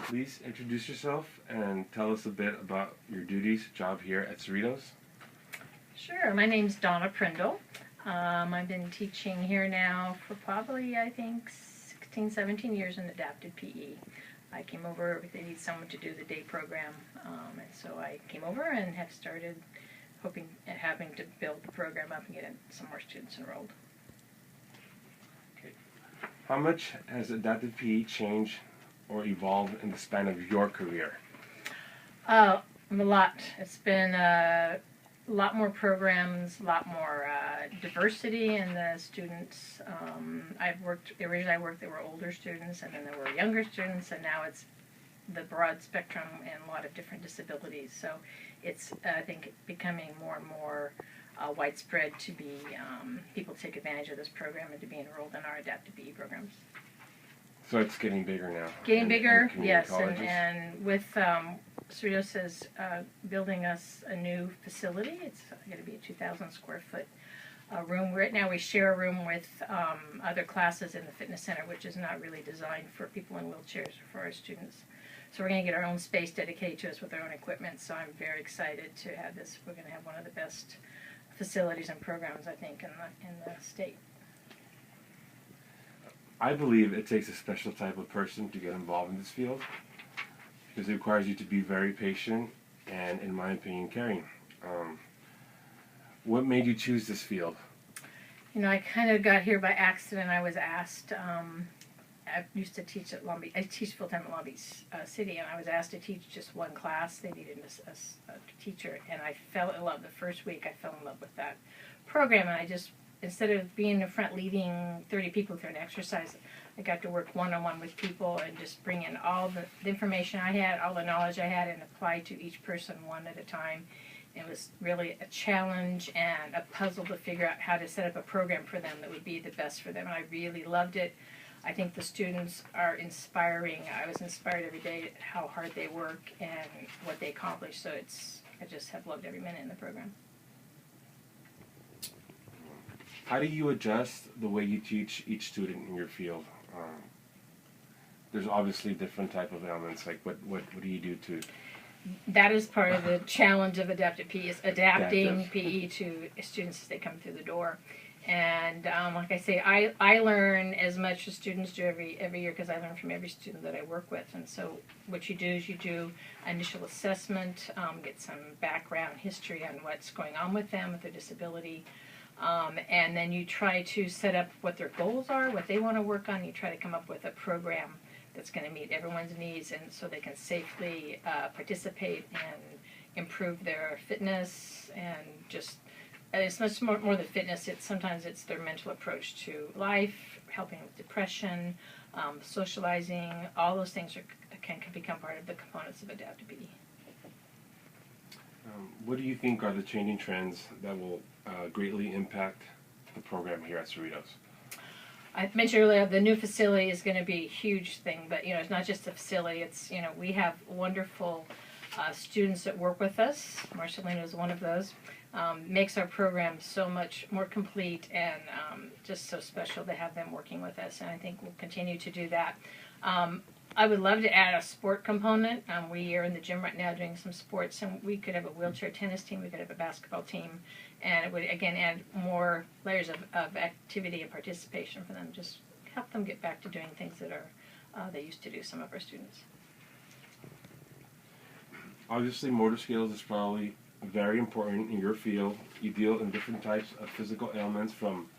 please introduce yourself and tell us a bit about your duties, job here at Cerritos? Sure. My name's Donna Prindle. I've been teaching here now for probably, I think, 16, 17 years in adapted PE. I came over, they need someone to do the day program, and so I came over and have started having to build the program up and get some more students enrolled. Okay. How much has adapted PE changed or evolved in the span of your career? A lot. It's been a lot more programs, a lot more diversity in the students. Originally I worked, there were older students, and then there were younger students, and now it's the broad spectrum and a lot of different disabilities. So it's, I think, becoming more and more widespread to be, people take advantage of this program and to be enrolled in our adaptive PE programs. So it's getting bigger now. Getting bigger, yes, colleges. and with Cerritos is building us a new facility. It's going to be a 2,000 square foot room. Right now we share a room with other classes in the fitness center, which is not really designed for people in wheelchairs or for our students. So we're going to get our own space dedicated to us with our own equipment, so I'm very excited to have this. We're going to have one of the best facilities and programs, I think, in the state. I believe it takes a special type of person to get involved in this field because it requires you to be very patient and, in my opinion, caring. What made you choose this field? You know, I kind of got here by accident. I was asked, I used to teach at Long Beach, I teach full-time at Long Beach City, and I was asked to teach just one class. They needed a teacher, and I fell in love. The first week I fell in love with that program, and I just, instead of being in front leading 30 people through an exercise, I got to work one-on-one with people and just bring in all the information I had, all the knowledge I had, and apply to each person one at a time. It was really a challenge and a puzzle to figure out how to set up a program for them that would be the best for them. And I really loved it. I think the students are inspiring. I was inspired every day at how hard they work and what they accomplish. So I just have loved every minute in the program. How do you adjust the way you teach each student in your field? There's obviously different type of elements. Like what do you do to? That is part of the challenge of adaptive PE, is adapting PE to students as they come through the door. And like I say, I learn as much as students do every year because I learn from every student that I work with. And so what you do is you do initial assessment, get some background history on what's going on with them, with their disability. And then you try to set up what their goals are, what they want to work on. You try to come up with a program that's going to meet everyone's needs, and so they can safely participate and improve their fitness. And just, it's much more than fitness. Sometimes it's their mental approach to life, helping with depression, socializing. All those things can become part of the components of adaptive PE. What do you think are the changing trends that will greatly impact the program here at Cerritos? I mentioned earlier the new facility is going to be a huge thing, but it's not just a facility. It's we have wonderful students that work with us. Marcelina is one of those. Makes our program so much more complete and just so special to have them working with us, and I think we'll continue to do that. I would love to add a sport component. We are in the gym right now doing some sports, and we could have a wheelchair tennis team, we could have a basketball team, and it would, again, add more layers of activity and participation for them, just help them get back to doing things that they used to do, some of our students. Obviously, motor skills is probably very important in your field. You deal in different types of physical ailments, from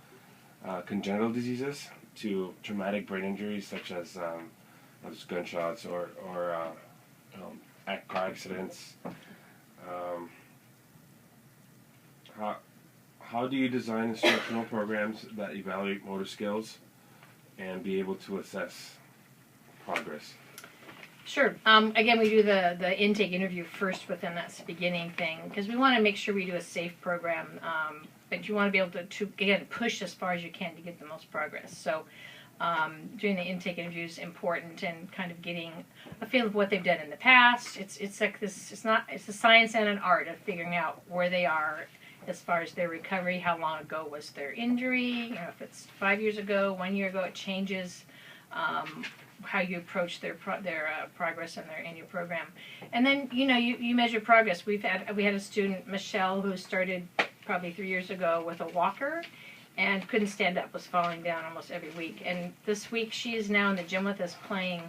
congenital diseases to traumatic brain injuries such as gunshots or car accidents. How do you design instructional programs that evaluate motor skills and be able to assess progress? Sure. Again, we do the intake interview first within that beginning thing because we want to make sure we do a safe program, but you want to be able to again, push as far as you can to get the most progress. So doing the intake interview is important, and kind of getting a feel of what they've done in the past. It's like this. It's a science and an art of figuring out where they are as far as their recovery. How long ago was their injury? If it's 5 years ago, 1 year ago, it changes. how you approach their progress in their annual program. And then you measure progress. We had a student, Michelle, who started probably 3 years ago with a walker and couldn't stand up, was falling down almost every week. And this week she is now in the gym with us playing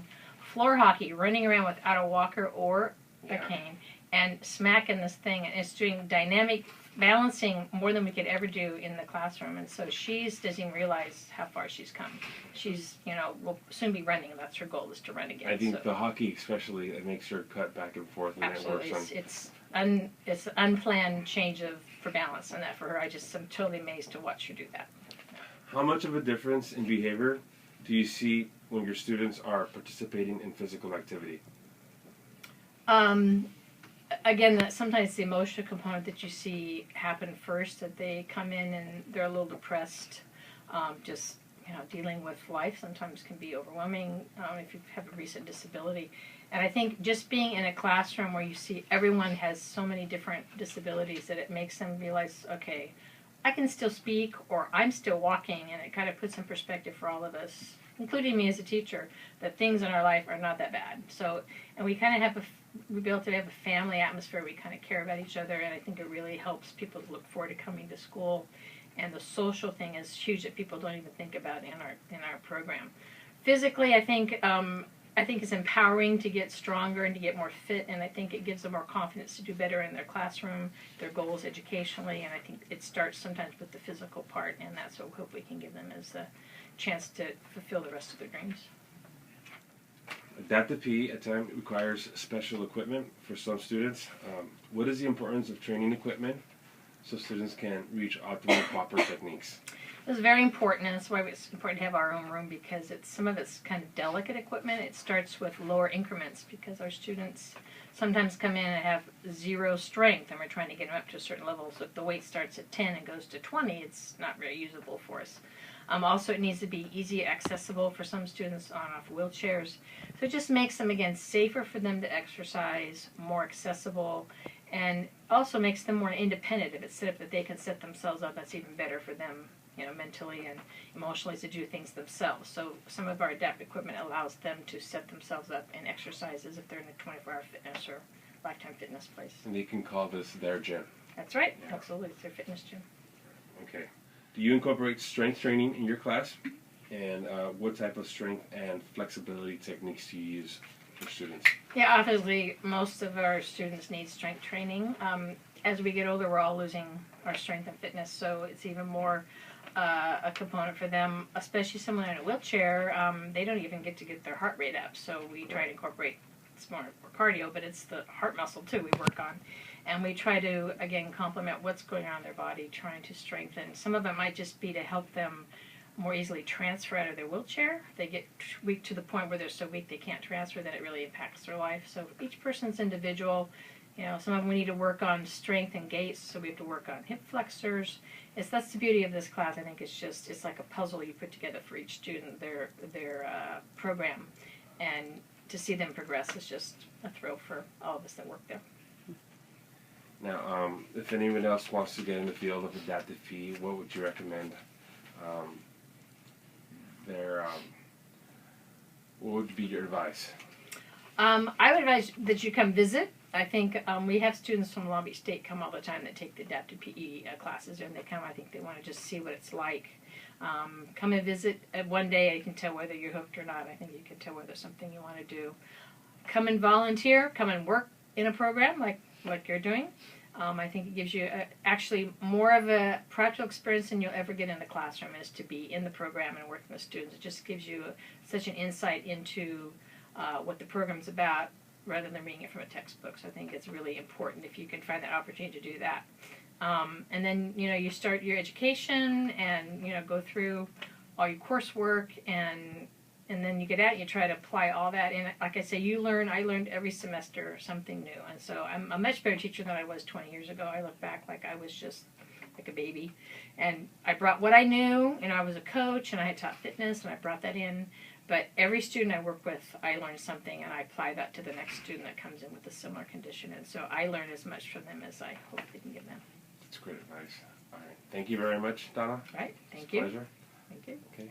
floor hockey, running around without a walker or a cane, and smacking this thing. And it's doing dynamic balancing more than we could ever do in the classroom. And so doesn't even realize how far she's come. She's, will soon be running. That's her goal, is to run again. I think the hockey especially, it makes her cut back and forth. And absolutely. It's an unplanned change for balance, and that for her, I'm totally amazed to watch her do that. How much of a difference in behavior do you see when your students are participating in physical activity? Again, sometimes the emotional component that you see happen first, that they come in and they're a little depressed, dealing with life sometimes can be overwhelming if you have a recent disability. And I think just being in a classroom where you see everyone has so many different disabilities, that it makes them realize, okay, I can still speak, or I'm still walking, and it kind of puts in perspective for all of us, including me as a teacher, that things in our life are not that bad. So, and we kind of we be able to have a family atmosphere. We kind of care about each other, and I think it really helps people look forward to coming to school. And the social thing is huge that people don't even think about in our program. Physically, I think it's empowering to get stronger and to get more fit, and I think it gives them more confidence to do better in their classroom, their goals educationally, and I think it starts sometimes with the physical part, and that's what we hope we can give them as a chance to fulfill the rest of their dreams. Adaptive PE at times requires special equipment for some students. What is the importance of training equipment so students can reach optimal proper techniques? It's very important, and that's why it's important to have our own room, because some of it's kind of delicate equipment. It starts with lower increments, because our students sometimes come in and have 0 strength, and we're trying to get them up to a certain level. So if the weight starts at 10 and goes to 20, it's not very usable for us. Also, it needs to be easy accessible for some students on off wheelchairs. So it just makes them, again, safer for them to exercise, more accessible, and also makes them more independent. If it's set up that they can set themselves up, that's even better for them, mentally and emotionally, to do things themselves. So some of our adaptive equipment allows them to set themselves up in exercises if they're in a 24-hour fitness or lifetime fitness place. And they can call this their gym. That's right. Yeah. Absolutely. It's their fitness gym. Okay. Do you incorporate strength training in your class? And what type of strength and flexibility techniques do you use for students? Yeah, obviously most of our students need strength training. As we get older, we're all losing our strength and fitness, so it's even more a component for them, especially someone in a wheelchair. They don't even get their heart rate up, so we try to incorporate, it's more cardio, but it's the heart muscle too we work on. And we try to, again, complement what's going on in their body, trying to strengthen. Some of it might just be to help them more easily transfer out of their wheelchair. They get weak to the point where they're so weak they can't transfer that it really impacts their life. So each person's individual. Some of them we need to work on strength and gaits, so we have to work on hip flexors. That's the beauty of this class. I think it's like a puzzle you put together for each student, their program. And to see them progress is just a thrill for all of us that work there. Now, if anyone else wants to get in the field of adaptive PE, what would you recommend? What would be your advice? I would advise that you come visit. I think we have students from Long Beach State come all the time that take the adaptive PE classes, and they come, I think they want to just see what it's like. Come and visit. One day you can tell whether you're hooked or not. I think you can tell whether it's something you want to do. Come and volunteer. Come and work in a program like you're doing. I think it gives you actually more of a practical experience than you'll ever get in the classroom, is to be in the program and working with students. It just gives you such an insight into what the program's about, rather than reading it from a textbook. So I think it's really important if you can find that opportunity to do that. And then, you start your education and, go through all your coursework, and then you get out and you try to apply all that. And like I say, I learned every semester something new. And so I'm a much better teacher than I was 20 years ago. I look back like I was just like a baby. And I brought what I knew, I was a coach and I had taught fitness and I brought that in. But every student I work with, I learn something, and I apply that to the next student that comes in with a similar condition. And so I learn as much from them as I hope they can give them. That's great advice. All right. Thank you very much, Donna. All right. Thank you. Pleasure. Thank you. Okay.